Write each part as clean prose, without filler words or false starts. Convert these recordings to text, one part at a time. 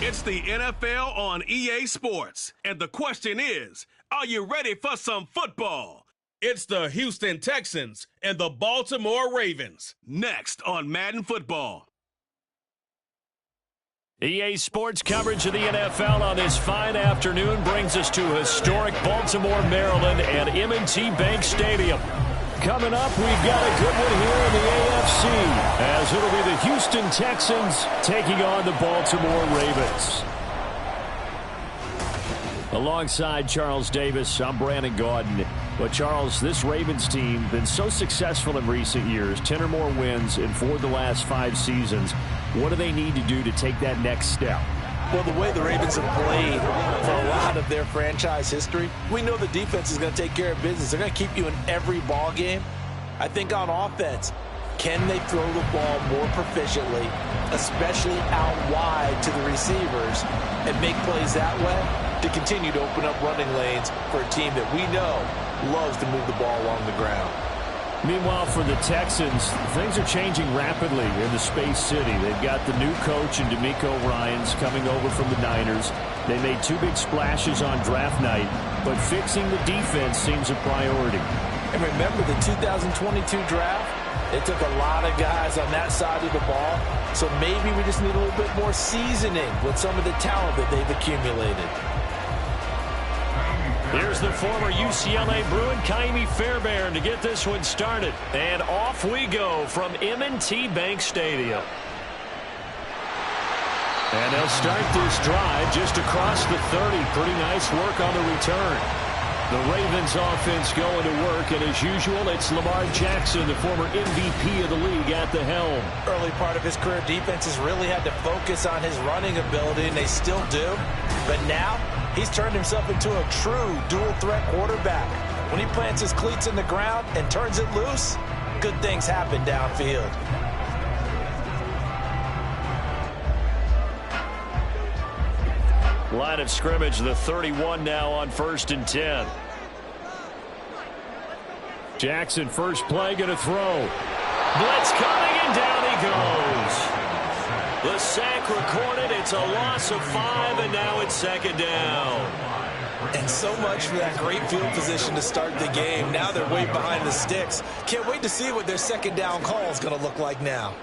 It's the NFL on EA Sports, and the question is, are you ready for some football? It's the Houston Texans and the Baltimore Ravens, next on Madden Football. EA Sports coverage of the NFL on this fine afternoon brings us to historic Baltimore, Maryland at M&T Bank Stadium. Coming up, we've got a good one here in the AFC, as it'll be the Houston Texans taking on the Baltimore Ravens. Alongside Charles Davis, I'm Brandon Gaudin. But Charles, this Ravens team been so successful in recent years, 10 or more wins in 4 of the last 5 seasons. What do they need to do to take that next step? Well, the way the Ravens have played for a lot of their franchise history, we know the defense is going to take care of business. They're going to keep you in every ball game. I think on offense, can they throw the ball more proficiently, especially out wide to the receivers, and make plays that way to continue to open up running lanes for a team that we know loves to move the ball along the ground. Meanwhile, for the Texans, things are changing rapidly in the Space City. They've got the new coach in DeMeco Ryans coming over from the Niners. They made 2 big splashes on draft night, but fixing the defense seems a priority. And remember the 2022 draft? They took a lot of guys on that side of the ball, so maybe we just need a little bit more seasoning with some of the talent that they've accumulated. Here's the former UCLA Bruin, Kaimi Fairbairn, to get this one started. And off we go from M&T Bank Stadium. And they'll start this drive just across the 30. Pretty nice work on the return. The Ravens offense going to work, and as usual, it's Lamar Jackson, the former MVP of the league, at the helm. Early part of his career, defenses really had to focus on his running ability, and they still do. But now, he's turned himself into a true dual-threat quarterback. When he plants his cleats in the ground and turns it loose, good things happen downfield. Line of scrimmage, the 31 now on 1st and 10. Jackson, first play, going to throw. Blitz coming, and down he goes. The sack recorded. It's a loss of 5, and now it's 2nd down. And so much for that great field position to start the game. Now they're way behind the sticks. Can't wait to see what their 2nd down call is going to look like now.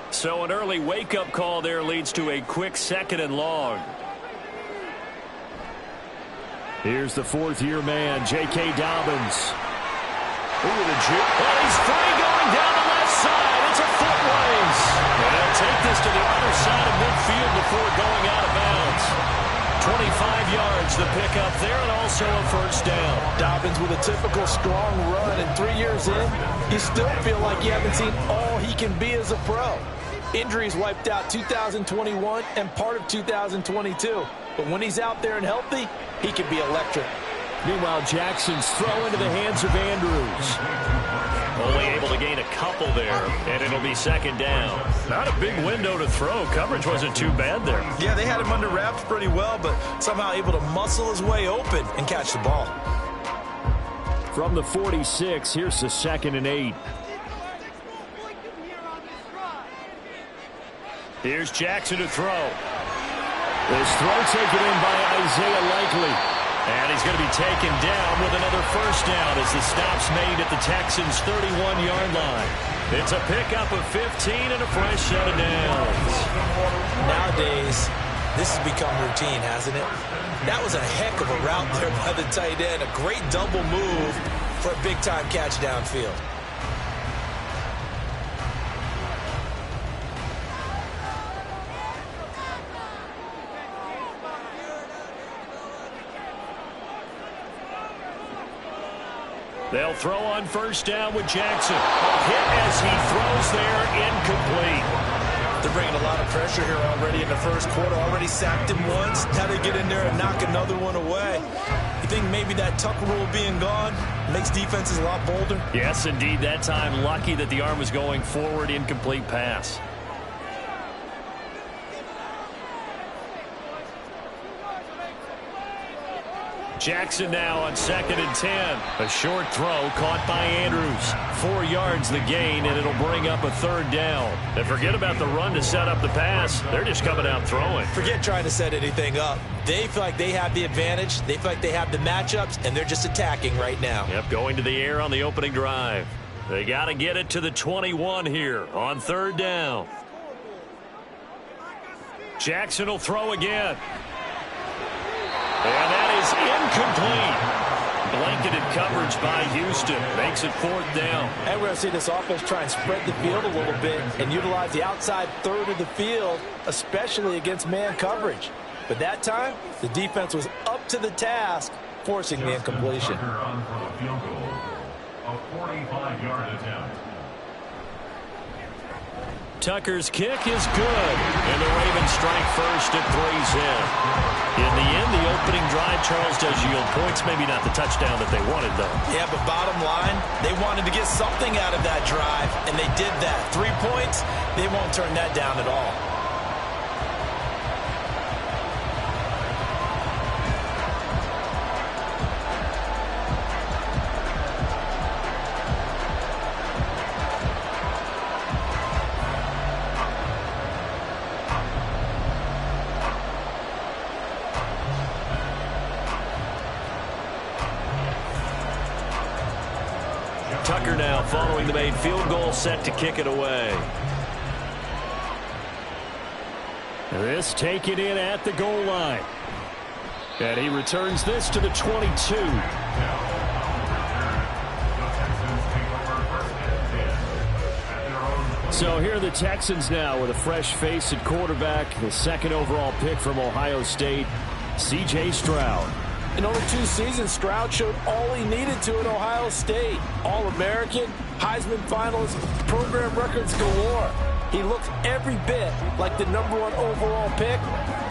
So an early wake-up call there leads to a quick 2nd and long. Here's the 4th-year man, J.K. Dobbins. Ooh, the juke. Oh, he's free going down the left side. It's a foot race. And they'll take this to the other side of midfield before going out of bounds. 25 yards the pickup there, and also a 1st down. Dobbins with a typical strong run, and 3 years in, you still feel like you haven't seen all he can be as a pro. Injuries wiped out 2021 and part of 2022. But when he's out there and healthy, he can be electric. Meanwhile, Jackson's throw into the hands of Andrews. Only able to gain a couple there, and it'll be 2nd down. Not a big window to throw. Coverage wasn't too bad there. Yeah, they had him under wraps pretty well, but somehow able to muscle his way open and catch the ball. From the 46, here's the 2nd and 8. Here's Jackson to throw. This throw taken in by Isaiah Likely. And he's going to be taken down with another 1st down as the stop's made at the Texans' 31-yard line. It's a pickup of 15 and a fresh set of downs. Nowadays, this has become routine, hasn't it? That was a heck of a route there by the tight end. A great double move for a big-time catch downfield. They'll throw on 1st down with Jackson. Hit as he throws there, incomplete. They're bringing a lot of pressure here already in the 1st quarter. Already sacked him once. Now they get in there and knock another one away. You think maybe that tuck rule being gone makes defenses a lot bolder? Yes, indeed. That time, lucky that the arm was going forward, incomplete pass. Jackson now on 2nd and 10. A short throw caught by Andrews. 4 yards the gain, and it'll bring up a 3rd down. And forget about the run to set up the pass. They're just coming out throwing. Forget trying to set anything up. They feel like they have the advantage. They feel like they have the matchups, and they're just attacking right now. Yep, going to the air on the opening drive. They got to get it to the 21 here on 3rd down. Jackson will throw again. And that is incomplete. Blanketed coverage by Houston. Makes it 4th down. And we're going to see this offense try and spread the field a little bit and utilize the outside third of the field, especially against man coverage. But that time, the defense was up to the task, forcing the incompletion. A 45-yard attempt. Tucker's kick is good, and the Ravens strike first at 3's in. In the end, the opening drive, Charles, does yield points. Maybe not the touchdown that they wanted, though. Yeah, but bottom line, they wanted to get something out of that drive, and they did that. 3 points, they won't turn that down at all. Tucker now following the made field goal, set to kick it away. This taken in at the goal line. And he returns this to the 22. So here are the Texans now with a fresh face at quarterback, the 2nd overall pick from Ohio State, C.J. Stroud. In only 2 seasons, Stroud showed all he needed to at Ohio State. All-American, Heisman finalist, program records galore. He looks every bit like the #1 overall pick.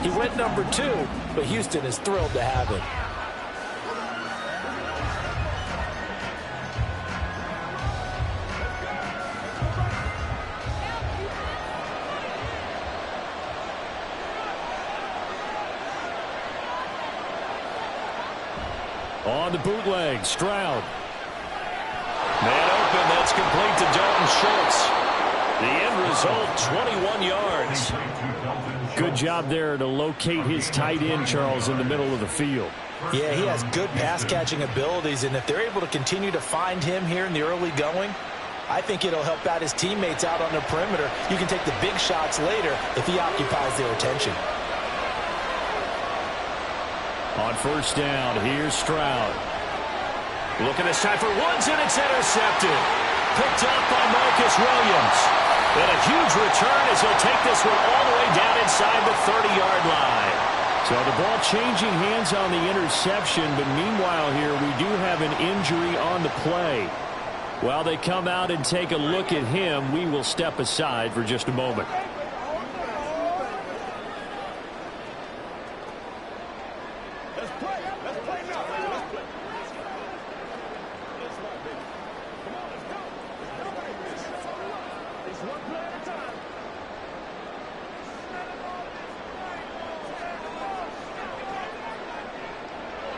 He went #2, but Houston is thrilled to have him. On the bootleg, Stroud. Man open, that's complete to Dalton Schultz. The end result, 21 yards. Good job there to locate his tight end, Charles, in the middle of the field. Yeah, he has good pass-catching abilities, and if they're able to continue to find him here in the early going, I think it'll help out his teammates out on the perimeter. You can take the big shots later if he occupies their attention. On 1st down, here's Stroud. Looking this time for Woods, and it's intercepted. Picked up by Marcus Williams. And a huge return as he'll take this one all the way down inside the 30-yard line. So the ball changing hands on the interception, but meanwhile here we do have an injury on the play. While they come out and take a look at him, we will step aside for just a moment.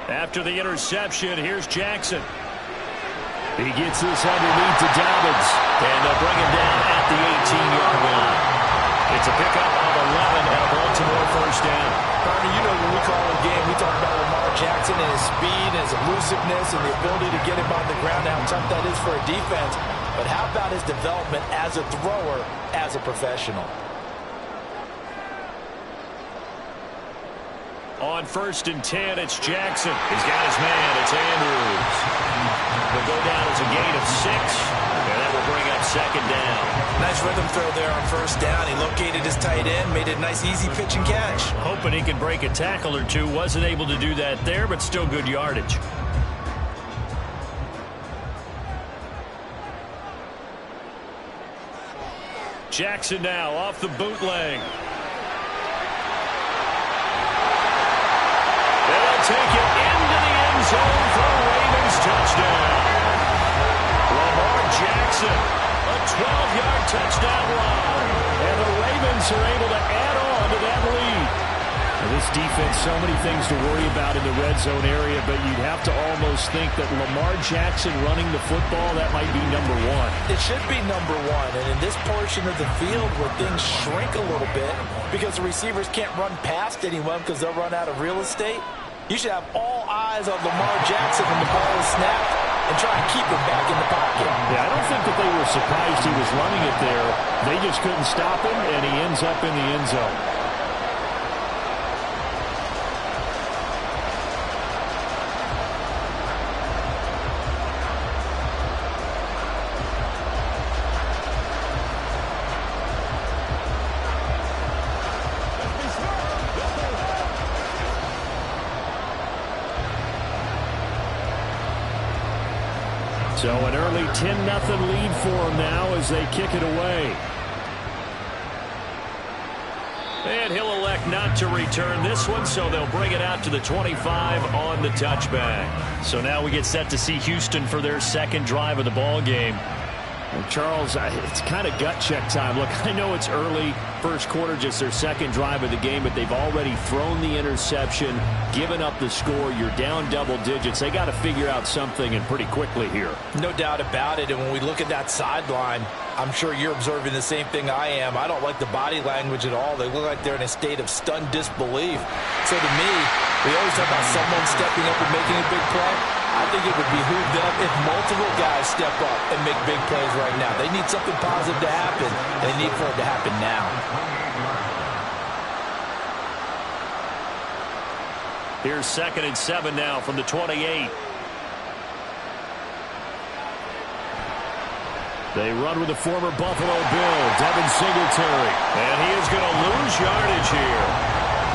After the interception, here's Jackson. He gets this underneath to Dobbins, and they'll bring him down at the 18-yard line. It's a pickup of 11 and a Baltimore 1st down. Carter, you know when we call a game, we talk about Lamar Jackson and his speed and his elusiveness and the ability to get him on the ground, how tough that is for a defense. But how about his development as a thrower, as a professional? On 1st and 10, it's Jackson. He's got his man. It's Andrews. They'll go down as a gain of 6, and that will bring up 2nd down. Nice rhythm throw there on 1st down. He located his tight end, made it a nice, easy pitch and catch. Hoping he could break a tackle or two. Wasn't able to do that there, but still good yardage. Jackson now off the bootleg. Take it into the end zone for a Ravens touchdown. Lamar Jackson, a 12-yard touchdown run. And the Ravens are able to add on to that lead. And this defense, so many things to worry about in the red zone area, but you'd have to almost think that Lamar Jackson running the football, that might be number one. It should be number one, and in this portion of the field where things shrink a little bit because the receivers can't run past anyone because they'll run out of real estate, you should have all eyes on Lamar Jackson when the ball is snapped and try and keep him back in the pocket. Yeah, I don't think that they were surprised he was running it there. They just couldn't stop him, and he ends up in the end zone. So an early 10-0 lead for them now as they kick it away. And he'll elect not to return this one, so they'll bring it out to the 25 on the touchback. So now we get set to see Houston for their second drive of the ball game. Well, Charles, it's kind of gut check time. Look, I know it's early, first quarter, just their second drive of the game, but they've already thrown the interception, given up the score. You're down double digits. They got to figure out something, and pretty quickly here. No doubt about it, and when we look at that sideline, I'm sure you're observing the same thing I am. I don't like the body language at all. They look like they're in a state of stunned disbelief. So to me, we always talk about someone stepping up and making a big play. I think it would behoove them if multiple guys step up and make big plays right now. They need something positive to happen, and they need for it to happen now. Here's 2nd and 7 now from the 28. They run with the former Buffalo Bill, Devin Singletary. And he is going to lose yardage here.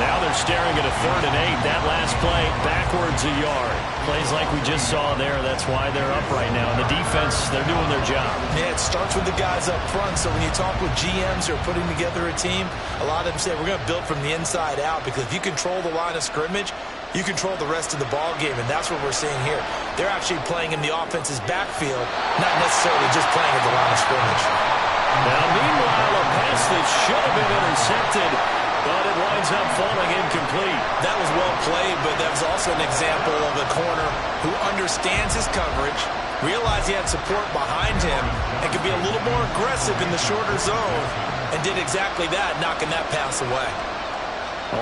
Now they're staring at a 3rd and 8. That last play, backwards a yard. Plays like we just saw there. That's why they're up right now. The defense, they're doing their job. Yeah, it starts with the guys up front. So when you talk with GMs who are putting together a team, a lot of them say we're going to build from the inside out, because if you control the line of scrimmage, you control the rest of the ball game, and that's what we're seeing here. They're actually playing in the offense's backfield, not necessarily just playing at the line of scrimmage. Now, meanwhile, a pass that should have been intercepted, but it winds up falling incomplete. That was well played, but that was also an example of a corner who understands his coverage, realized he had support behind him, and could be a little more aggressive in the shorter zone, and did exactly that, knocking that pass away.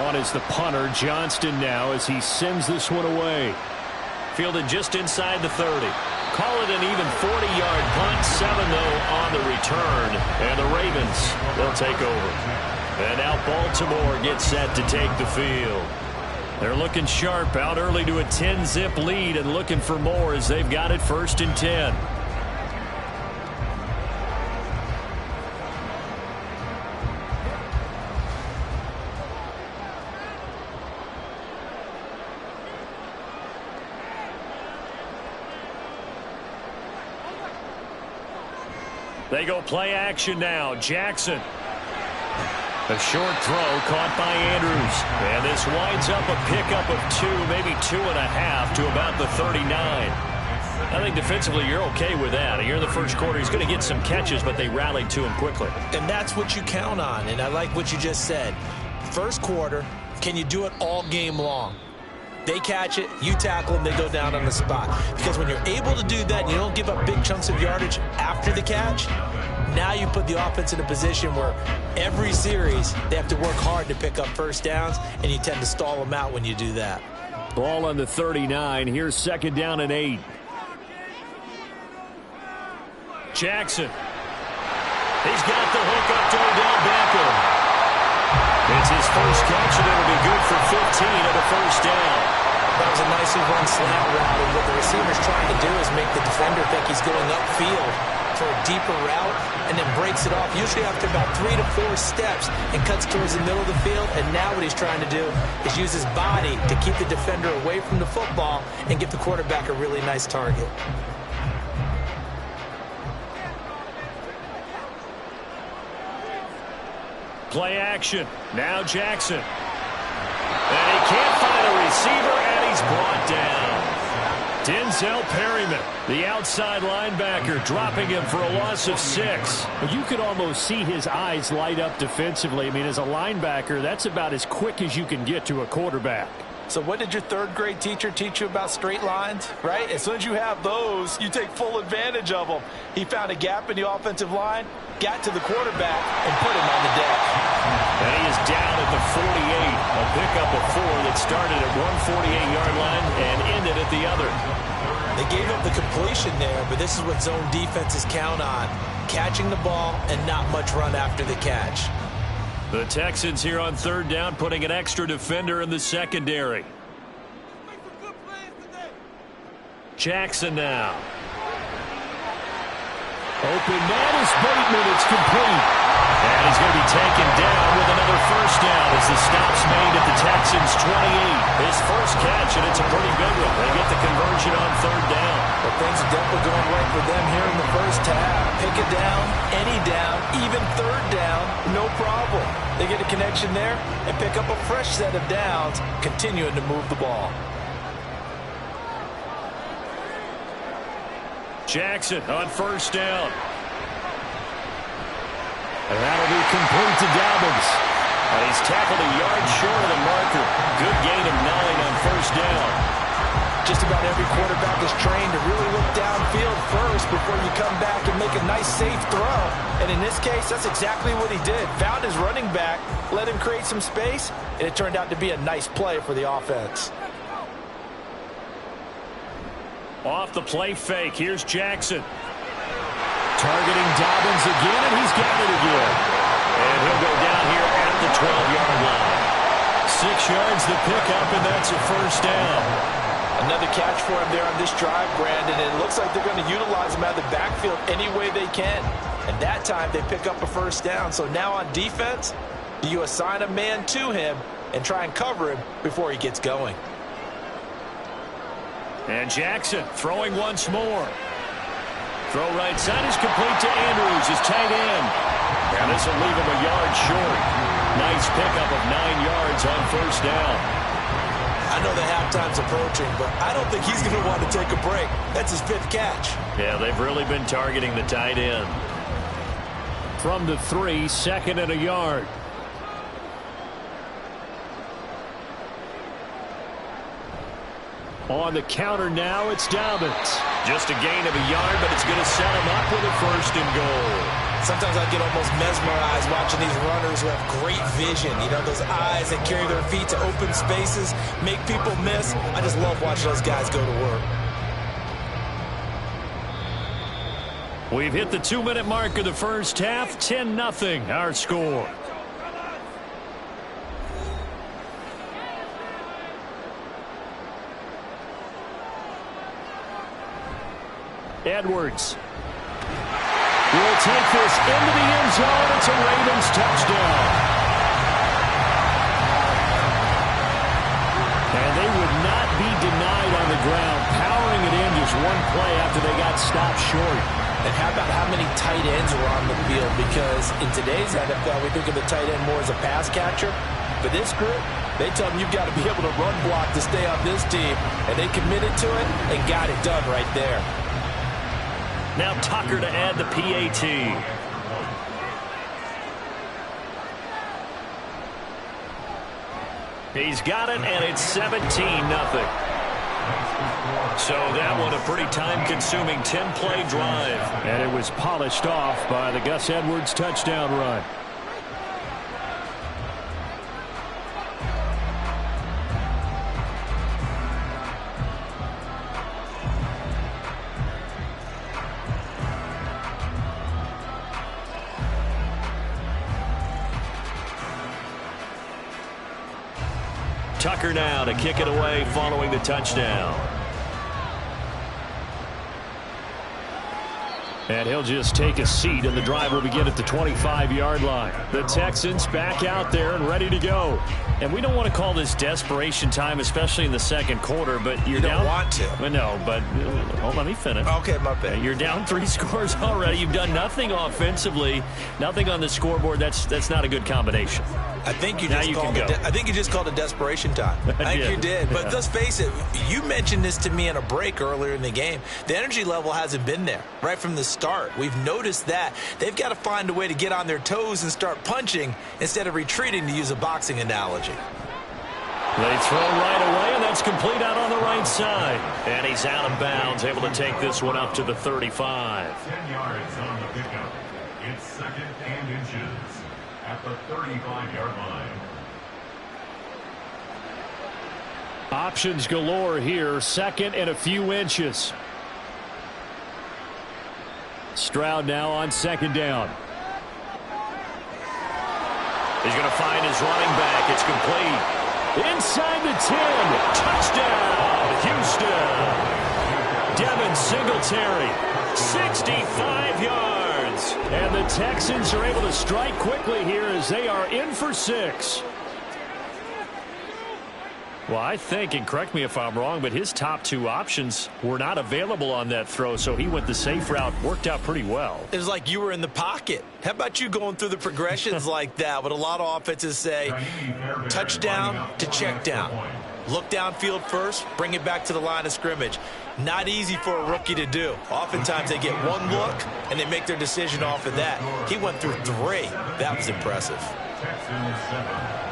On is the punter, Johnston, now as he sends this one away. Fielded just inside the 30. Call it an even 40-yard punt. 7, though, on the return. And the Ravens, they'll take over. And now Baltimore gets set to take the field. They're looking sharp, out early to a 10-zip lead and looking for more as they've got it 1st and 10. They go play action now. Jackson. A short throw caught by Andrews. And this winds up a pickup of 2, maybe 2.5 to about the 39. I think defensively you're okay with that. Here in the first quarter, he's going to get some catches, but they rallied to him quickly. And that's what you count on, and I like what you just said. First quarter, can you do it all game long? They catch it, you tackle them, they go down on the spot. Because when you're able to do that and you don't give up big chunks of yardage after the catch, now you put the offense in a position where every series they have to work hard to pick up first downs, and you tend to stall them out when you do that. Ball on the 39. Here's 2nd down and 8. Jackson. He's got the hook up to Odell Beckham. It's his first catch, and it'll be good for 15 and a first down. That was a nicely run slant route, and what the receiver's trying to do is make the defender think he's going upfield for a deeper route, and then breaks it off, usually after about 3 to 4 steps, and cuts towards the middle of the field. And now what he's trying to do is use his body to keep the defender away from the football and give the quarterback a really nice target. Play action. Now Jackson. And he can't find a receiver, and he's brought down. Denzel Perryman, the outside linebacker, dropping him for a loss of 6. You could almost see his eyes light up defensively. I mean, as a linebacker, that's about as quick as you can get to a quarterback. So what did your third-grade teacher teach you about straight lines, right? As soon as you have those, you take full advantage of them. He found a gap in the offensive line, got to the quarterback, and put him on the deck. And he is down at the 48, a pickup of 4 that started at one 48-yard line and ended at the other. They gave up the completion there, but this is what zone defenses count on, catching the ball and not much run after the catch. The Texans here on third down, putting an extra defender in the secondary. Jackson now. Open man is Bateman. It's complete. And he's going to be taken down with another first down as the stop's made at the Texans' 28. His first catch, and it's a pretty big one. They get the conversion on third down. But things are definitely going right for them here in the first half. Pick it down, any down, even third down, no problem. They get a connection there and pick up a fresh set of downs, continuing to move the ball. Jackson on first down. And that'll be complete to Dobbins. And he's tackled a yard short of the marker. Good gain of 9 on first down. Just about every quarterback is trained to really look downfield first before you come back and make a nice, safe throw. And in this case, that's exactly what he did. Found his running back, let him create some space, and it turned out to be a nice play for the offense. Off the play fake, here's Jackson. Targeting Dobbins again, and he's got it again. And he'll go down here at the 12-yard line. 6 yards to pick up, and that's a first down. Another catch for him there on this drive, Brandon, and it looks like they're going to utilize him out of the backfield any way they can. And that time they pick up a first down. So now on defense, you assign a man to him and try and cover him before he gets going. And Jackson throwing once more. Throw right side is complete to Andrews, his tight end. And this will leave him a yard short. Nice pickup of 9 yards on first down. I know the halftime's approaching, but I don't think he's going to want to take a break. That's his 5th catch. Yeah, they've really been targeting the tight end. From the 3, 2nd and a yard. On the counter now, it's Dobbins. Just a gain of a yard, but it's going to set him up with a first and goal. Sometimes I get almost mesmerized watching these runners who have great vision. You know, those eyes that carry their feet to open spaces, make people miss. I just love watching those guys go to work. We've hit the 2-minute mark of the first half. 10-0 our score. Edwards will take this into the end zone. It's a Ravens touchdown. And they would not be denied on the ground, powering it in just one play after they got stopped short. And how about how many tight ends were on the field? Because in today's NFL, we think of the tight end more as a pass catcher. For this group, they tell them you've got to be able to run block to stay on this team. And they committed to it and got it done right there. Now Tucker to add the PAT. He's got it, and it's 17-0. So that one a pretty time-consuming 10-play drive. And it was polished off by the Gus Edwards touchdown run. Tucker now to kick it away following the touchdown. And he'll just take a seat, and the drive will begin at the 25-yard line. The Texans back out there and ready to go. And we don't want to call this desperation time, especially in the second quarter, but you're you down. Don't want to. No, but let me finish. Okay, my bad. You're down 3 scores already. You've done nothing offensively, nothing on the scoreboard. That's not a good combination. I think you Now just you called can go. I think you just called it desperation time. I think you did. But let's face it, you mentioned this to me in a break earlier in the game. The energy level hasn't been there right from the start. We've noticed that. They've got to find a way to get on their toes and start punching instead of retreating, to use a boxing analogy. They throw right away, and that's complete out on the right side. And he's out of bounds, able to take this one up to the 35. 10 yards on the pickup. It's 2nd and inches at the 35-yard line. Options galore here, 2nd and a few inches. Stroud now on 2nd down. He's going to find his running back. It's complete. Inside the 10. Touchdown, Houston. Devin Singletary, 65 yards. And the Texans are able to strike quickly here as they are in for 6. Well, I think, and correct me if I'm wrong, but his top 2 options were not available on that throw, so he went the safe route. Worked out pretty well. It was like you were in the pocket. How about you going through the progressions like that? What a lot of offenses say, touchdown to check down. Look downfield first, bring it back to the line of scrimmage. Not easy for a rookie to do. Oftentimes they get one look, and they make their decision off of that. He went through 3. That was impressive. Texans 7.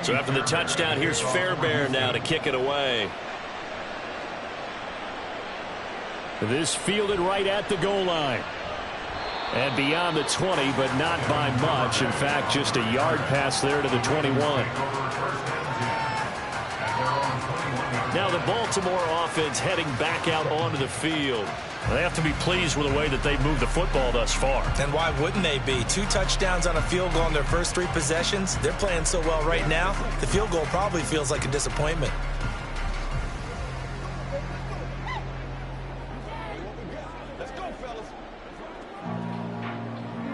So after the touchdown, here's Fairbairn now to kick it away. This fielded right at the goal line. And beyond the 20, but not by much. In fact, just a yard pass there to the 21. Now the Baltimore offense heading back out onto the field. They have to be pleased with the way that they've moved the football thus far. And why wouldn't they be? 2 touchdowns on a field goal in their first 3 possessions. They're playing so well right now, the field goal probably feels like a disappointment. Let's go, fellas.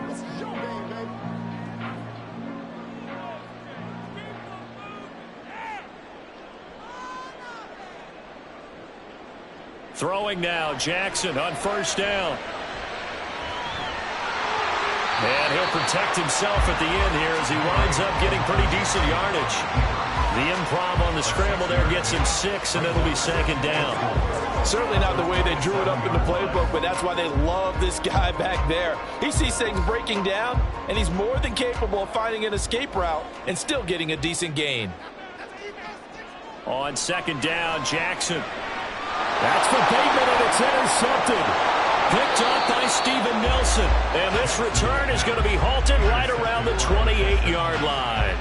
This is your game, baby. Throwing now, Jackson on 1st down. And he'll protect himself at the end here as he winds up getting pretty decent yardage. The improv on the scramble there gets him 6, and it'll be 2nd down. Certainly not the way they drew it up in the playbook, but that's why they love this guy back there. He sees things breaking down, and he's more than capable of finding an escape route and still getting a decent gain. On 2nd down, Jackson. That's for Bateman, and it's intercepted. Picked up by Steven Nelson. And this return is going to be halted right around the 28-yard line.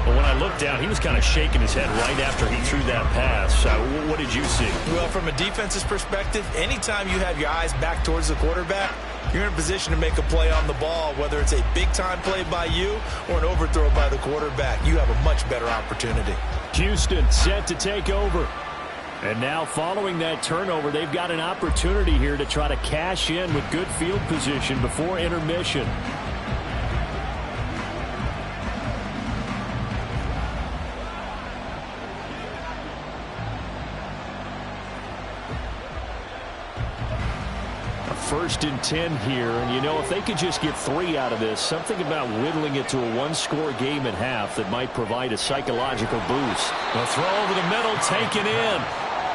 But when I looked down, he was kind of shaking his head right after he threw that pass. What did you see? Well, from a defense's perspective, anytime you have your eyes back towards the quarterback, you're in a position to make a play on the ball, whether it's a big-time play by you or an overthrow by the quarterback. You have a much better opportunity. Houston set to take over. And now following that turnover, they've got an opportunity here to try to cash in with good field position before intermission. A 1st and 10 here, and you know, if they could just get 3 out of this, something about whittling it to a 1-score game at half that might provide a psychological boost. The throw over the middle, taken in.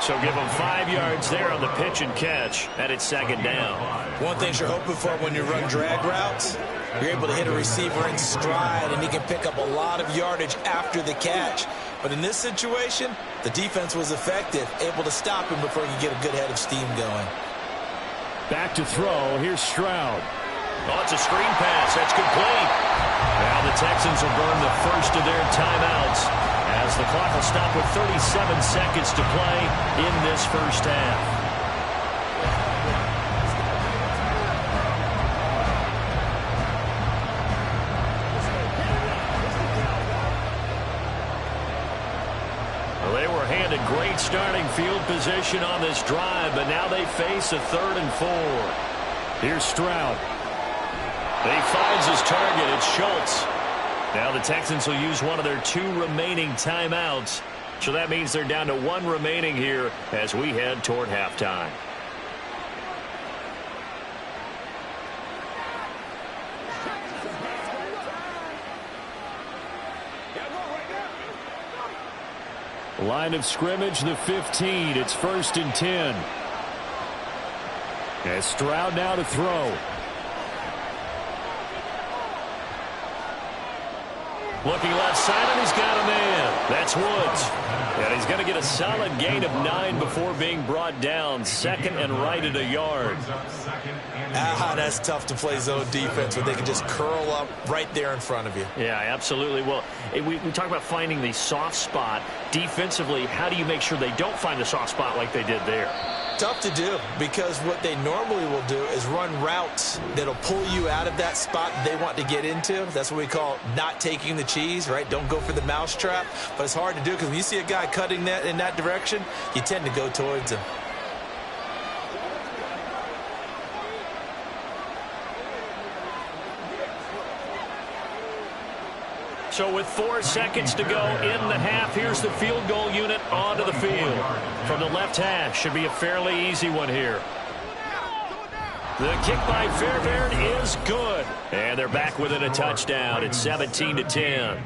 So give them 5 yards there on the pitch and catch, and it's 2nd down. One thing you're hoping for when you run drag routes, you're able to hit a receiver in stride, and he can pick up a lot of yardage after the catch. But in this situation, the defense was effective, able to stop him before you get a good head of steam going. Back to throw. Here's Stroud. Oh, it's a screen pass. That's complete. Now the Texans will burn the first of their timeouts as the clock will stop with 37 seconds to play in this first half. Well, they were handed great great starting field position on this drive, but now they face a 3rd and 4. Here's Stroud. He finds his target. It's Schultz. Now the Texans will use one of their 2 remaining timeouts. So that means they're down to 1 remaining here as we head toward halftime. Line of scrimmage, the 15. It's 1st and 10. As Stroud now to throw. Looking left side, and he's got a man. That's Woods. And he's going to get a solid gain of 9 before being brought down. 2nd and right at a yard. That's tough to play zone defense when they can just curl up right there in front of you. Yeah, absolutely. Well, we talk about finding the soft spot. Defensively, how do you make sure they don't find the soft spot like they did there? Tough to do, because what they normally will do is run routes that'll pull you out of that spot they want to get into. That's what we call not taking the cheese, right? Don't go for the mousetrap. But it's hard to do because when you see a guy cutting that in that direction, you tend to go towards him. So with 4 seconds to go in the half, here's the field goal unit onto the field. From the left hash, should be a fairly easy one here. The kick by Fairbairn is good. And they're back within a touchdown. It's 17-10.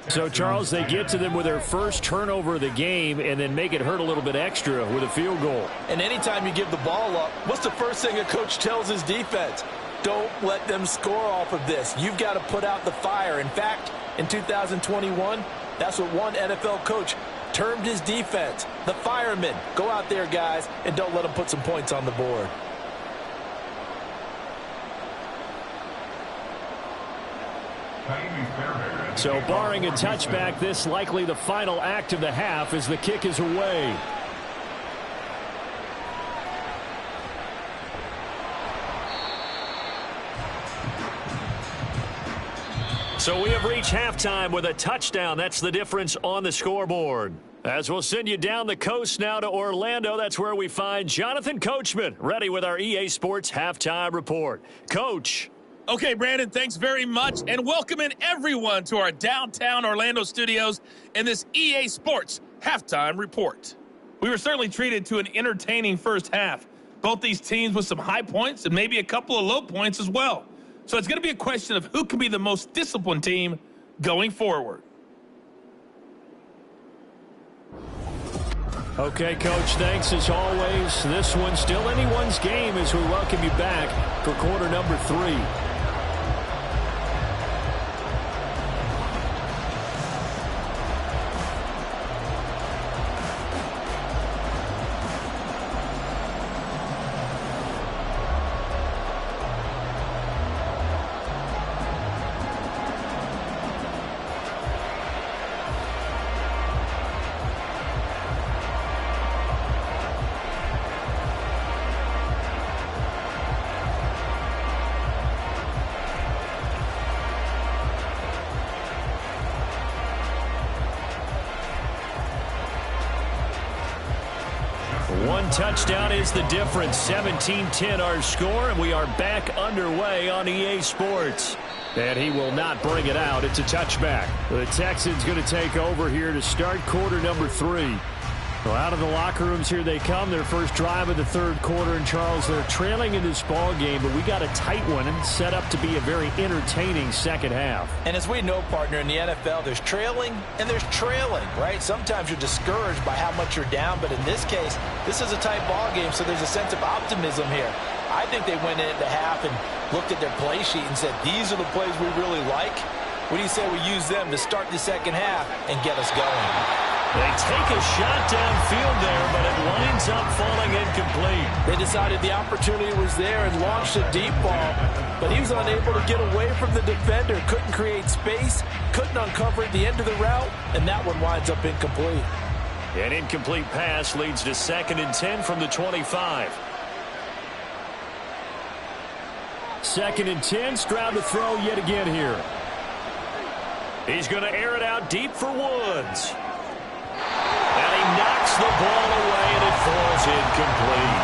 So, Charles, they get to them with their first turnover of the game and then make it hurt a little bit extra with a field goal. And anytime you give the ball up, what's the first thing a coach tells his defense? Don't let them score off of this. You've got to put out the fire. In fact, in 2021, that's what one NFL coach termed his defense. The firemen. Go out there, guys, and don't let them put some points on the board. So barring a touchback, this likely the final act of the half as the kick is away. So we have reached halftime with a touchdown. That's the difference on the scoreboard. As we'll send you down the coast now to Orlando, that's where we find Jonathan Coachman, ready with our EA Sports Halftime Report. Coach. Okay, Brandon, thanks very much, and welcoming everyone to our downtown Orlando studios in this EA Sports Halftime Report. We were certainly treated to an entertaining first half. Both these teams with some high points and maybe a couple of low points as well. So it's going to be a question of who can be the most disciplined team going forward. Okay, Coach, thanks as always. This one's still anyone's game as we welcome you back for quarter number 3. One touchdown is the difference. 17-10 our score, and we are back underway on EA Sports. And he will not bring it out. It's a touchback. The Texans going to take over here to start quarter number 3. Well, out of the locker rooms here they come. Their first drive of the third quarter. And, Charles, they're trailing in this ball game, but we got a tight one and set up to be a very entertaining second half. And as we know, partner, in the NFL, there's trailing and there's trailing, right? Sometimes you're discouraged by how much you're down, but in this case, this is a tight ball game, so there's a sense of optimism here. I think they went into half and looked at their play sheet and said, these are the plays we really like. What do you say we use them to start the second half and get us going? They take a shot downfield there, but it winds up falling incomplete. They decided the opportunity was there and launched a deep ball, but he was unable to get away from the defender, couldn't create space, couldn't uncover at the end of the route, and that one winds up incomplete. An incomplete pass leads to 2nd and 10 from the 25. 2nd and 10, Stroud to throw yet again here. He's going to air it out deep for Woods. And he knocks Knocks the ball away, and it falls incomplete.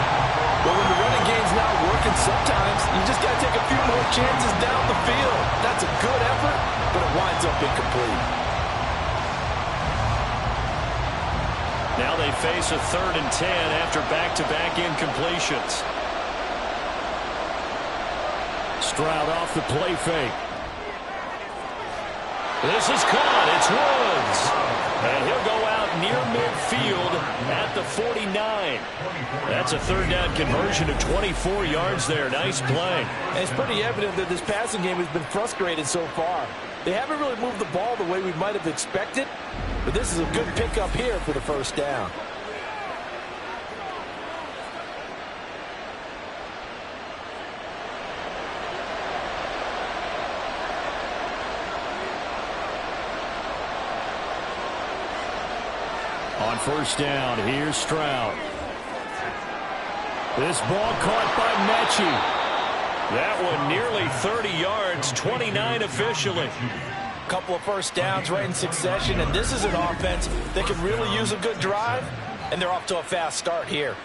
But when the running game's not working, sometimes you just got to take a few more chances down the field. That's a good effort, but it winds up incomplete. Now they face a 3rd and 10 after back-to-back incompletions. Stroud off the play fake. This is caught. It's Woods. And he'll go out near midfield at the 49. That's a 3rd down conversion of 24 yards there. Nice play. And it's pretty evident that this passing game has been frustrated so far. They haven't really moved the ball the way we might have expected, but this is a good pickup here for the 1st down. On 1st down, here's Stroud. This ball caught by Mechie. That one nearly 30 yards, 29 officially. Couple of 1st downs right in succession, and this is an offense that could really use a good drive, and they're off to a fast start here.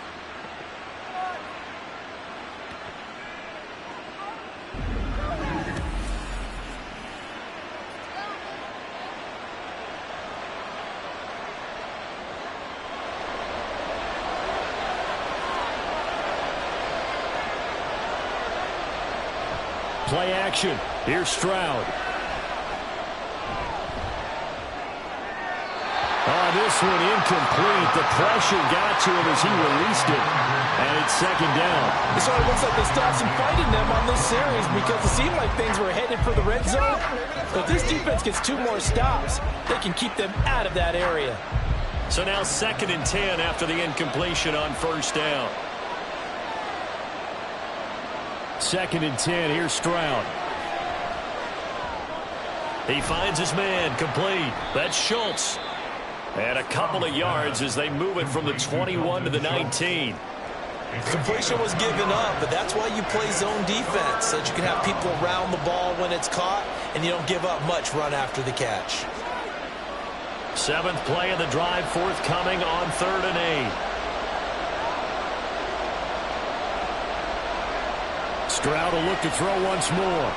Play action. Here's Stroud. Oh, this one incomplete. The pressure got to him as he released it. And it's 2nd down. It sort of looks like they still have some fight in them on this series because it seemed like things were headed for the red zone. But if this defense gets 2 more stops, they can keep them out of that area. So now 2nd and 10 after the incompletion on 1st down. 2nd and 10. Here's Stroud. He finds his man. Complete. That's Schultz. And a couple of yards as they move it from the 21 to the 19. Completion was given up, but that's why you play zone defense, so that you can have people around the ball when it's caught, and you don't give up much run after the catch. 7th play of the drive forthcoming on 3rd and 8. Stroud will look to throw once more.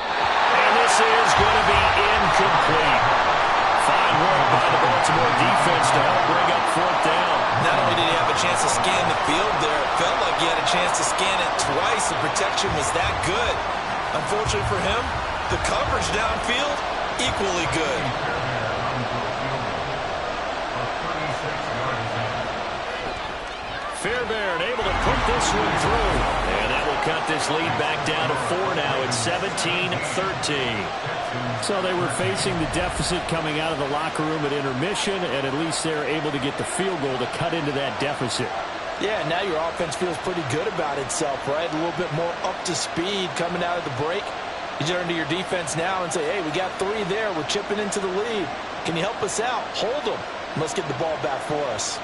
And this is going to be incomplete. Fine work by the Baltimore defense to help bring up 4th down. Not only did he have a chance to scan the field there, it felt like he had a chance to scan it twice. The protection was that good. Unfortunately for him, the coverage downfield, equally good. Fairbairn able to put this one through. And that will cut this lead back down to 4 now. It's 17-13. So they were facing the deficit coming out of the locker room at intermission, and at least they're able to get the field goal to cut into that deficit. Yeah, now your offense feels pretty good about itself, right? A little bit more up to speed coming out of the break. You turn to your defense now and say, hey, we got 3 there. We're chipping into the lead. Can you help us out? Hold them. Let's get the ball back for us.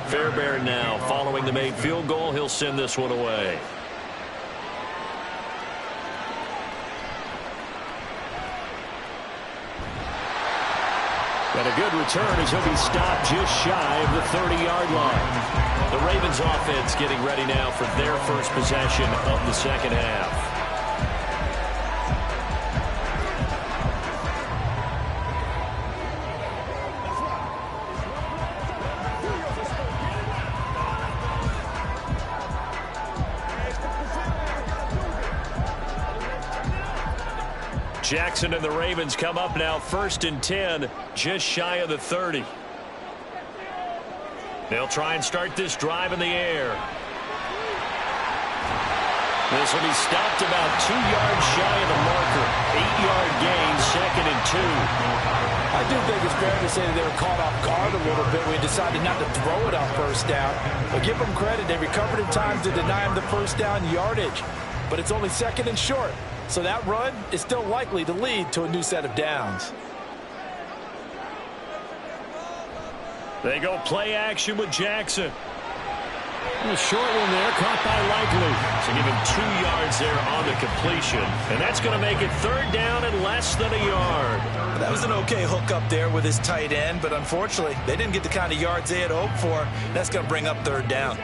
Fairbairn now following the made field goal. He'll send this one away. And a good return as he'll be stopped just shy of the 30-yard line. The Ravens offense getting ready now for their first possession of the 2nd half. Jackson and the Ravens come up now 1st and 10, just shy of the 30. They'll try and start this drive in the air. This will be stopped about 2 yards shy of the marker. 8-yard gain, 2nd and 2. I do think it's fair to say that they were caught off guard a little bit. We decided not to throw it on 1st down. But give them credit. They recovered in time to deny him the 1st down yardage. But it's only 2nd and short. So that run is still likely to lead to a new set of downs. They go play action with Jackson. A short one there, caught by Likely. So give him 2 yards there on the completion. And that's going to make it third down and less than a yard. That was an okay hook up there with his tight end, but unfortunately, they didn't get the kind of yards they had hoped for. That's going to bring up third down.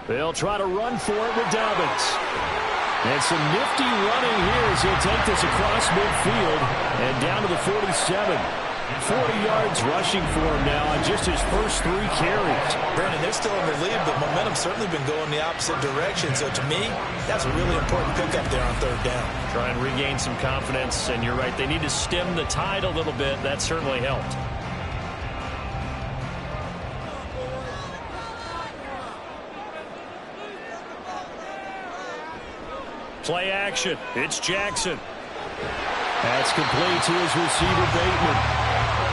They'll try to run for it with Dobbins. And some nifty running here as he'll take this across midfield and down to the 47. 40 yards rushing for him now on just his first 3 carries. Brandon, they're still in the lead, but momentum's certainly been going the opposite direction. So to me, that's a really important pickup there on third down. Try and regain some confidence, and you're right, they need to stem the tide a little bit. That certainly helped. Play action. It's Jackson. That's complete to his receiver, Bateman.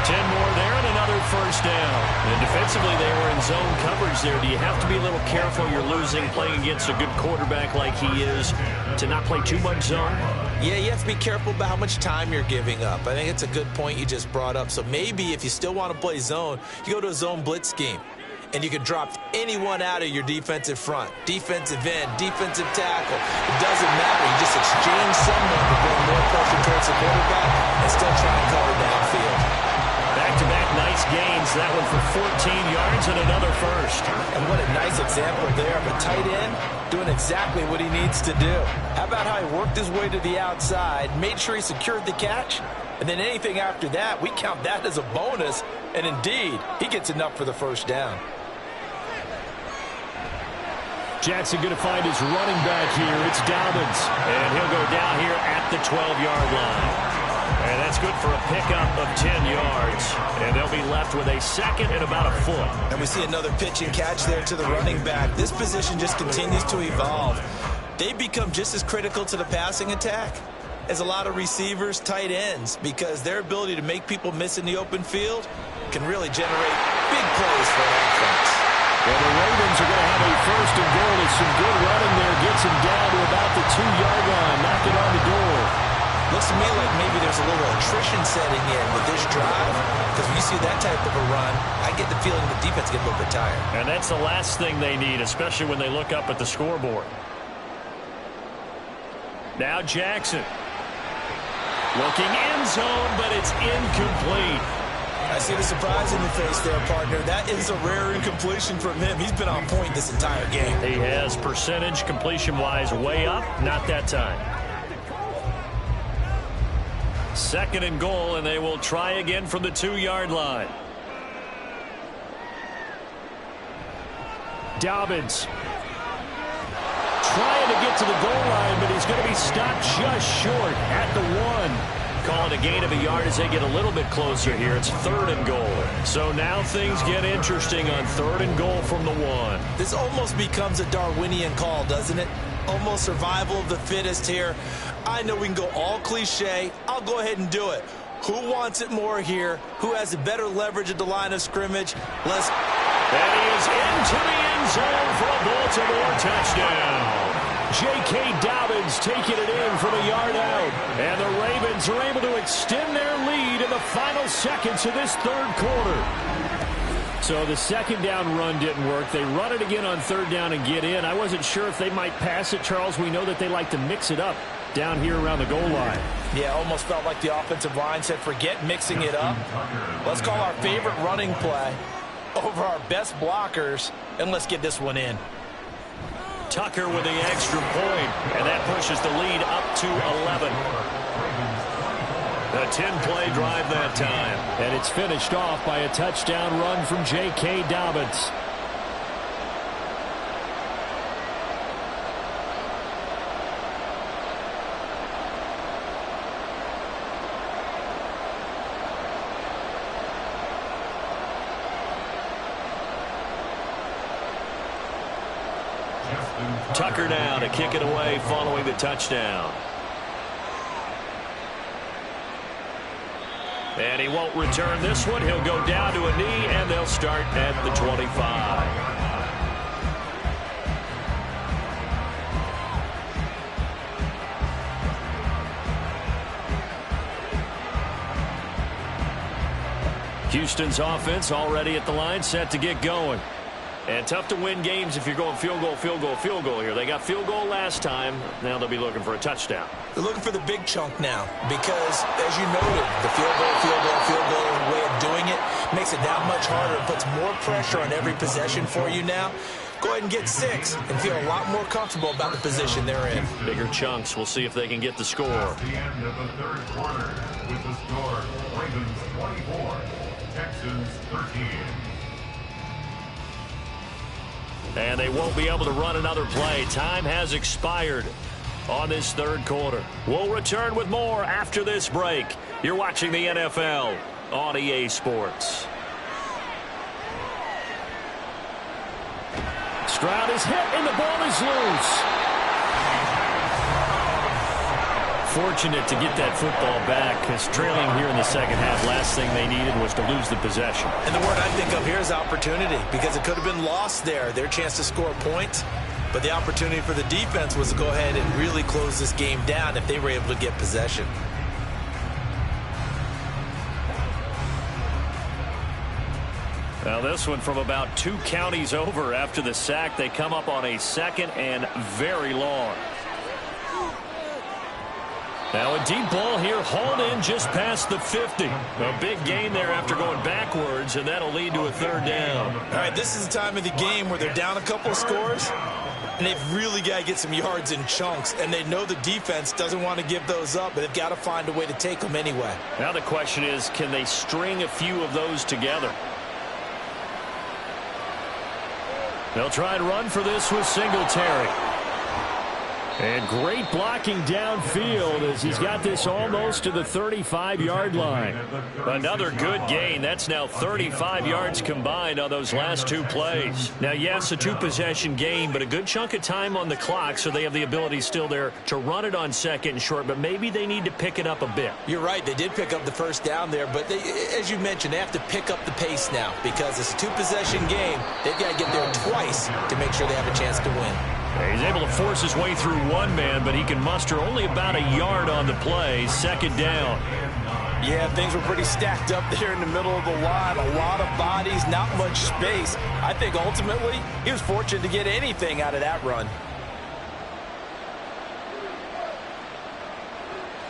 10 more there and another first down. And defensively, they were in zone coverage there. Do you have to be a little careful? You're losing, playing against a good quarterback like he is, to not play too much zone? Yeah, you have to be careful about how much time you're giving up. I think it's a good point you just brought up. So maybe if you still want to play zone, you go to a zone blitz scheme. And you can drop anyone out of your defensive front. Defensive end, defensive tackle. It doesn't matter. You just exchange someone to bring more pressure towards the quarterback and still try and cover downfield. Back-to-back nice gains. That one for 14 yards and another first. And what a nice example there of a tight end doing exactly what he needs to do. How about how he worked his way to the outside, made sure he secured the catch, and then anything after that, we count that as a bonus. And indeed, he gets enough for the first down. Jackson going to find his running back here. It's Dobbins. And he'll go down here at the 12-yard line. And that's good for a pickup of 10 yards. And they'll be left with a second and about a foot. And we see another pitch and catch there to the running back. This position just continues to evolve. They become just as critical to the passing attack as a lot of receivers, tight ends, because their ability to make people miss in the open field can really generate big plays for an offense. Well, the Ravens are going to have a first and goal. It's some good running there. Gets him down to about the 2-yard line. Knock it on the door. Looks to me like maybe there's a little attrition setting in with this drive, because when you see that type of a run, I get the feeling the defense gets a little bit tired. And that's the last thing they need, especially when they look up at the scoreboard. Now Jackson. Looking end zone, but it's incomplete. I see the surprise in your face there, partner. That is a rare incompletion from him. He's been on point this entire game. He has percentage completion-wise way up. Not that time. Second and goal, and they will try again from the 2-yard line. Dobbins trying to get to the goal line, but he's going to be stopped just short at the 1. Calling a gain of a yard as they get a little bit closer here. It's third and goal. So now things get interesting on third and goal from the 1. This almost becomes a Darwinian call, doesn't it? Almost survival of the fittest here. I know we can go all cliche. I'll go ahead and do it. Who wants it more here? Who has the better leverage at the line of scrimmage? Let's... And he is into the end zone for a Baltimore touchdown. J.K. Dobbins taking it in from a yard out. And the Ravens are able to extend their lead in the final seconds of this third quarter. So the second down run didn't work. They run it again on third down and get in. I wasn't sure if they might pass it, Charles. We know that they like to mix it up down here around the goal line. Yeah, almost felt like the offensive line said, forget mixing it up. Let's call our favorite running play over our best blockers, and let's get this one in. Tucker with the extra point, and that pushes the lead up to 11. A 10-play drive that time. And it's finished off by a touchdown run from J.K. Dobbins. Tucker now to kick it away following the touchdown. And he won't return this one. He'll go down to a knee, and they'll start at the 25. Houston's offense already at the line, set to get going. And tough to win games if you're going field goal, field goal, field goal here. They got field goal last time. Now they'll be looking for a touchdown. They're looking for the big chunk now because, as you noted, the field goal way of doing it makes it that much harder and puts more pressure on every possession for you now. Go ahead and get 6 and feel a lot more comfortable about the position they're in. Bigger chunks. We'll see if they can get the score. At the end of the third quarter with the score, Ravens 24, Texans 13. And they won't be able to run another play. Time has expired on this third quarter. We'll return with more after this break. You're watching the NFL on EA Sports. Stroud is hit and the ball is loose. Fortunate to get that football back because trailing here in the second half, last thing they needed was to lose the possession. And the word I think of here is opportunity because it could have been lost there, their chance to score points. But the opportunity for the defense was to go ahead and really close this game down if they were able to get possession. Now this one from about 2 counties over after the sack. They come up on a second and very long. Now a deep ball here, hauled in just past the 50. A big gain there after going backwards, and that'll lead to a third down. All right, this is the time of the game where they're down a couple of scores, and they've really got to get some yards in chunks, and they know the defense doesn't want to give those up, but they've got to find a way to take them anyway. Now the question is, can they string a few of those together? They'll try and run for this with Singletary. And great blocking downfield as he's got this almost to the 35-yard line. Another good gain. That's now 35 yards combined on those last 2 plays. Now, yes, a 2-possession game, but a good chunk of time on the clock, so they have the ability still there to run it on second and short, but maybe they need to pick it up a bit. You're right. They did pick up the first down there, but they, as you mentioned, they have to pick up the pace now because it's a 2-possession game. They've got to get there twice to make sure they have a chance to win. He's able to force his way through one man, but he can muster only about a yard on the play. Second down. Yeah, things were pretty stacked up there in the middle of the line. A lot of bodies, not much space. I think ultimately he was fortunate to get anything out of that run.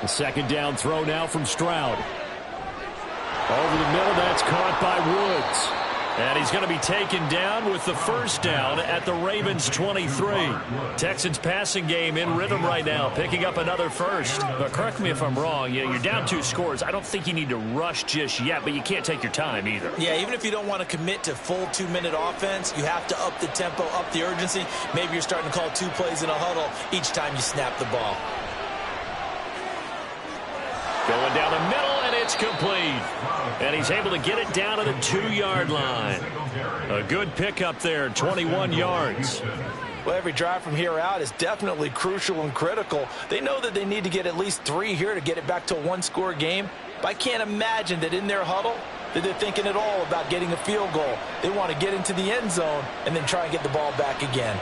The second down throw now from Stroud. Over the middle, that's caught by Woods. And he's going to be taken down with the first down at the Ravens 23. Texans passing game in rhythm right now, picking up another first. But correct me if I'm wrong, you're down 2 scores. I don't think you need to rush just yet, but you can't take your time either. Yeah, even if you don't want to commit to full 2-minute offense, you have to up the tempo, up the urgency. Maybe you're starting to call 2 plays in a huddle each time you snap the ball. Going down the middle, and it's complete. And he's able to get it down to the 2-yard line. A good pickup there, 21 yards. Well, every drive from here out is definitely crucial and critical. They know that they need to get at least 3 here to get it back to a 1-score game. But I can't imagine that in their huddle that they're thinking at all about getting a field goal. They want to get into the end zone and then try and get the ball back again.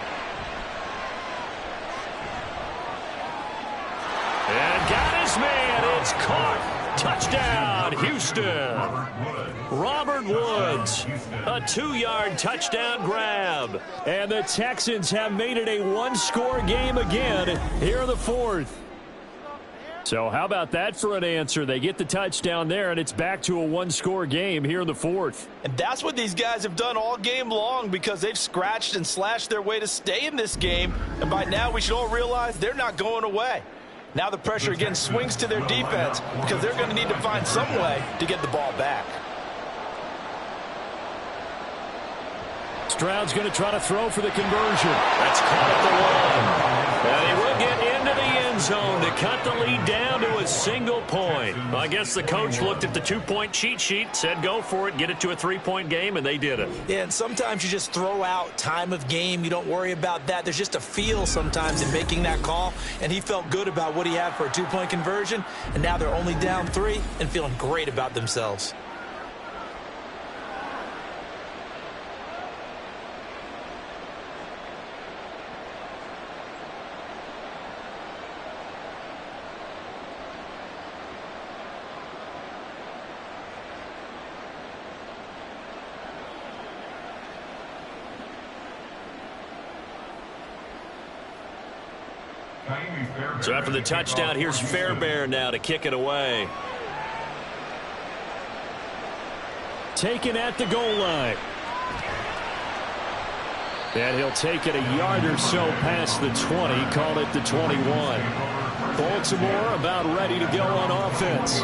And got his man. It's caught. Touchdown, Houston. Robert Woods, a 2-yard touchdown grab. And the Texans have made it a 1-score game again here in the 4th. So how about that for an answer? They get the touchdown there, and it's back to a 1-score game here in the 4th. And that's what these guys have done all game long because they've scratched and slashed their way to stay in this game. And by now we should all realize they're not going away. Now the pressure again swings to their defense because they're going to need to find some way to get the ball back. Stroud's going to try to throw for the conversion. That's caught at the 1. And he will get into the end zone to cut the lead down to a single point. Well, I guess the coach looked at the 2-point cheat sheet, said go for it, get it to a 3-point game, and they did it. Yeah, and sometimes you just throw out time of game. You don't worry about that. There's just a feel sometimes in making that call, and he felt good about what he had for a 2-point conversion, and now they're only down 3 and feeling great about themselves. So after the touchdown, here's Fairbairn now to kick it away. Taken at the goal line. And he'll take it a yard or so past the 20, call it the 21. Baltimore about ready to go on offense.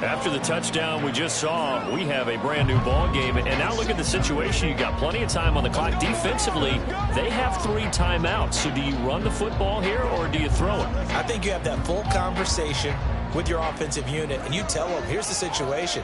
After the touchdown we just saw, we have a brand new ball game. And now look at the situation. You got plenty of time on the clock. Defensively, they have 3 timeouts. So do you run the football here or do you throw it? I think you have that full conversation with your offensive unit, and you tell them, here's the situation.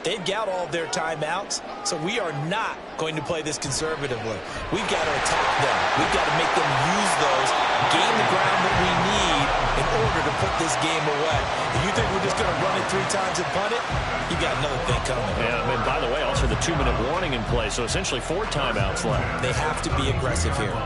They've got all their timeouts, so we are not going to play this conservatively. We've got to attack them. We've got to make them use those, gain the ground that we need in order to put this game away. If you think we're just going to run it 3 times and punt it, you got another thing coming. Yeah, and by the way, also the 2-minute warning in play, so essentially 4 timeouts left. They have to be aggressive here.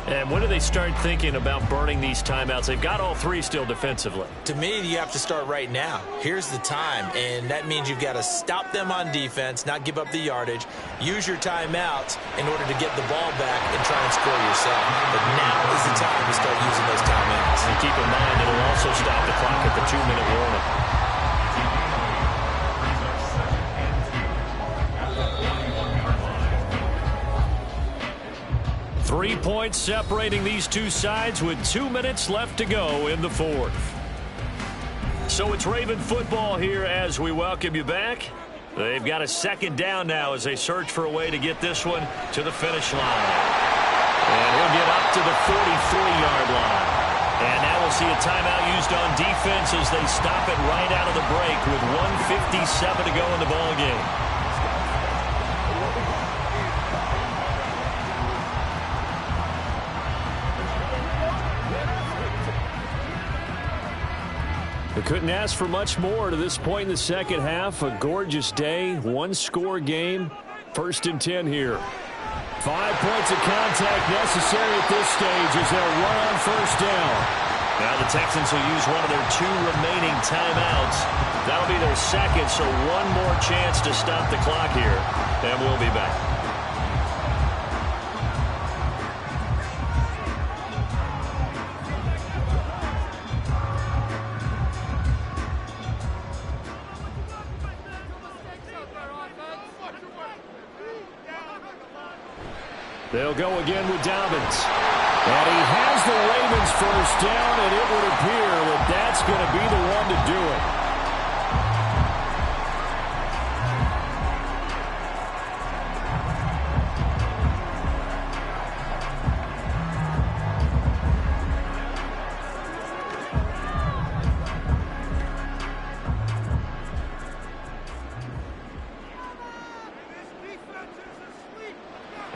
And when do they start thinking about burning these timeouts? They've got all 3 still defensively. To me, you have to start right now. Here's the time, and that means you've got to stop them on defense, not give up the yardage, use your timeouts in order to get the ball back and try and score yourself. But now is the time to start using those timeouts. And keep in mind, it'll also stop the clock at the 2-minute warning. 3 points separating these two sides with 2 minutes left to go in the 4th. So it's Raven football here as we welcome you back. They've got a 2nd down now as they search for a way to get this one to the finish line. And he'll get up to the 43-yard line. And now we'll see a timeout used on defense as they stop it right out of the break with 1:57 to go in the ballgame. We couldn't ask for much more to this point in the second half. A gorgeous day, 1-score game, 1st and 10 here. 5 points of contact necessary at this stage as they'll run on 1st down. Now the Texans will use one of their 2 remaining timeouts. That'll be their 2nd, so one more chance to stop the clock here, and we'll be back. They'll go again with Dobbins. And he has the Ravens 1st down, and it would appear that that's going to be the one to do it.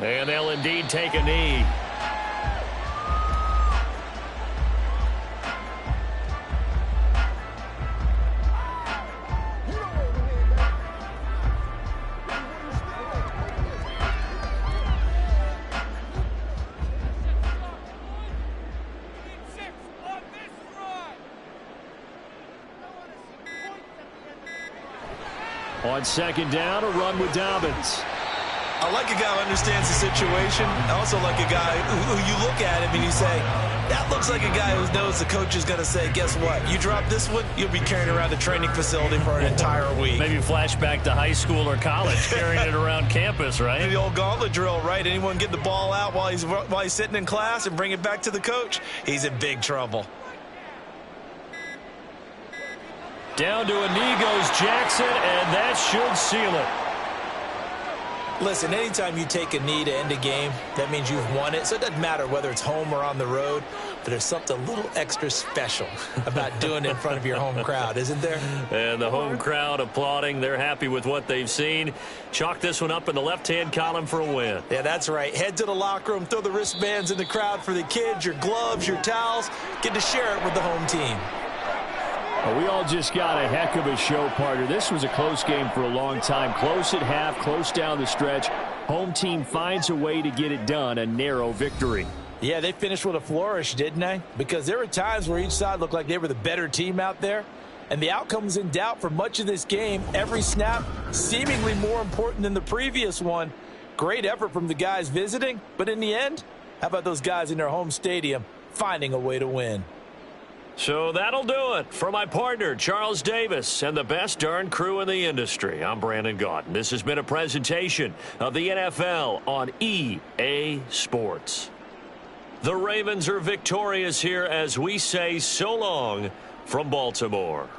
And they'll indeed take a knee. On 2nd down, a run with Dobbins. I like a guy who understands the situation. I also like a guy who you look at him and you say, that looks like a guy who knows the coach is going to say, guess what? You drop this one, you'll be carrying around the training facility for an entire week. Maybe flashback to high school or college, carrying it around campus, right? The old gauntlet drill, right? Anyone get the ball out while he's sitting in class and bring it back to the coach? He's in big trouble. Down to a knee goes Jackson, and that should seal it. Listen, anytime you take a knee to end a game, that means you've won it. So it doesn't matter whether it's home or on the road, but there's something a little extra special about doing it in front of your home crowd, isn't there? And the home crowd applauding. They're happy with what they've seen. Chalk this one up in the left-hand column for a win. Yeah, that's right. Head to the locker room, throw the wristbands in the crowd for the kids, your gloves, your towels. Get to share it with the home team. Well, we all just got a heck of a show, partner. This was a close game for a long time. Close at half, close down the stretch. Home team finds a way to get it done, a narrow victory. Yeah, they finished with a flourish, didn't they? Because there were times where each side looked like they were the better team out there. And the outcome was in doubt for much of this game. Every snap seemingly more important than the previous one. Great effort from the guys visiting. But in the end, how about those guys in their home stadium finding a way to win? So that'll do it. For my partner, Charles Davis, and the best darn crew in the industry, I'm Brandon Gaudin. This has been a presentation of the NFL on EA Sports. The Ravens are victorious here as we say so long from Baltimore.